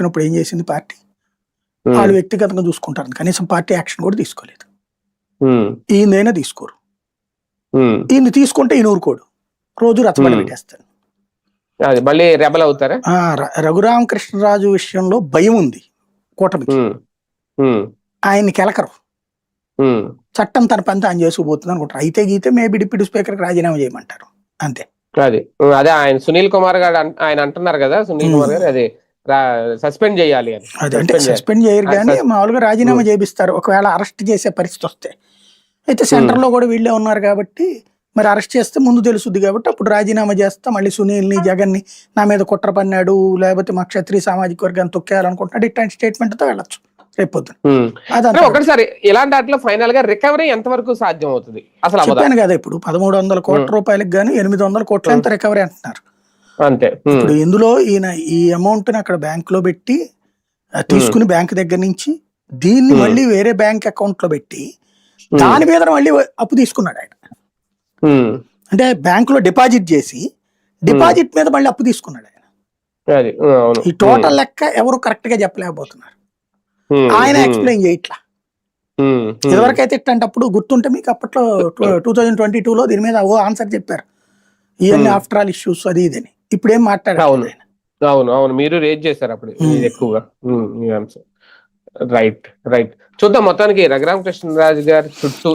ఇప్పుడు ఏం చేసింది పార్టీ? ఉమ్, వాళ్ళు వ్యక్తిగతంగా చూసుకుంటారు. కనీసం పార్టీ యాక్షన్ కూడా తీసుకోలేదు. ఉమ్, ఈయనైనా తీసుకోరు. ఉమ్. ఈయన తీసుకుంటే ఈయన ఊరుకోడు. రోజు రచ్చబండ ఉమ్. పెట్టేస్తాడు. అది మళ్ళీ రెబల్ అవుతారా? రఘురామకృష్ణరాజు విషయంలో భయం ఉంది కూటమికి. ఉమ్, ఉమ్, ఆయన్ని కెలకరు. ఉమ్. చట్టం తన పని తాను చేసుకుపోతుంది అనుకుంటారు. అయితే గీతే మేబీ డిప్యూటీ స్పీకర్కి రాజీనామా చేయమంటారు అంతే. అది అదే ఆయన సునీల్ కుమార్ గారు ఆయన అంటున్నారు కదా, సునీల్ కుమార్ గారు అది సస్పెండ్ చేయాలి అని. అదే అంటే సస్పెండ్ చేయరు కానీ మామూలుగా రాజీనామా చేపిస్తారు ఒకవేళ అరెస్ట్ చేసే పరిస్థితి వస్తే. అయితే సెంటర్లో కూడా వీళ్ళే ఉన్నారు కాబట్టి మరి అరెస్ట్ చేస్తే ముందు తెలుసుద్ది కాబట్టి అప్పుడు రాజీనామా చేస్తా మళ్ళీ సునీల్ని జగన్ని నా మీద కుట్ర పన్నాడు లేకపోతే మా క్షత్రియ సామాజిక వర్గాన్ని తొక్కేయాలనుకుంటున్నాడు ఇట్లాంటి స్టేట్మెంట్తో వెళ్ళొచ్చు రేపొద్దు. ఒకటిసారి ఇలాంటి వాటిలో ఫైనల్ గా రికవరీ ఎంత వరకు సాధ్యం అవుతుంది అసలు? చెప్పాను కదా ఇప్పుడు 1300 కోట్ల రూపాయలకు గానీ 800 కోట్ల ఎంత రికవరీ అంటున్నారు అంతే. ఇప్పుడు ఇందులో ఈయన ఈ అమౌంట్ ని అక్కడ బ్యాంక్ లో పెట్టి తీసుకుని బ్యాంక్ దగ్గర నుంచి దీన్ని మళ్ళీ వేరే బ్యాంక్ అకౌంట్ లో పెట్టి దాని మీద మళ్ళీ అప్పు తీసుకున్నాడు ఆయన. అంటే బ్యాంక్ లో డిపాజిట్ చేసి డిపాజిట్ మీద మళ్ళీ అప్పు తీసుకున్నాడు ఆయన. ఈ టోటల్ లెక్క ఎవరు కరెక్ట్ గా చెప్పలేకపోతున్నారు. ఆయన ఎక్స్ప్లెయిన్ చేయట్లా. ఇదివరకైతే ఇట్లాంటప్పుడు గుర్తుంటే మీకు అప్పట్లో 2022లో దీని మీద ఆన్సర్ చెప్పారు ఇవన్నీ ఆఫ్టర్ ఆల్ ఇష్యూస్ అది ఇదని. ఇప్పుడు ఏం మాట్లాడారు? అవును అవును మీరు రేజ్ చేశారు అప్పుడు ఎక్కువగా. రైట్ రైట్ చూద్దాం. మొత్తానికి రఘురామకృష్ణరాజు గారి చుట్టూ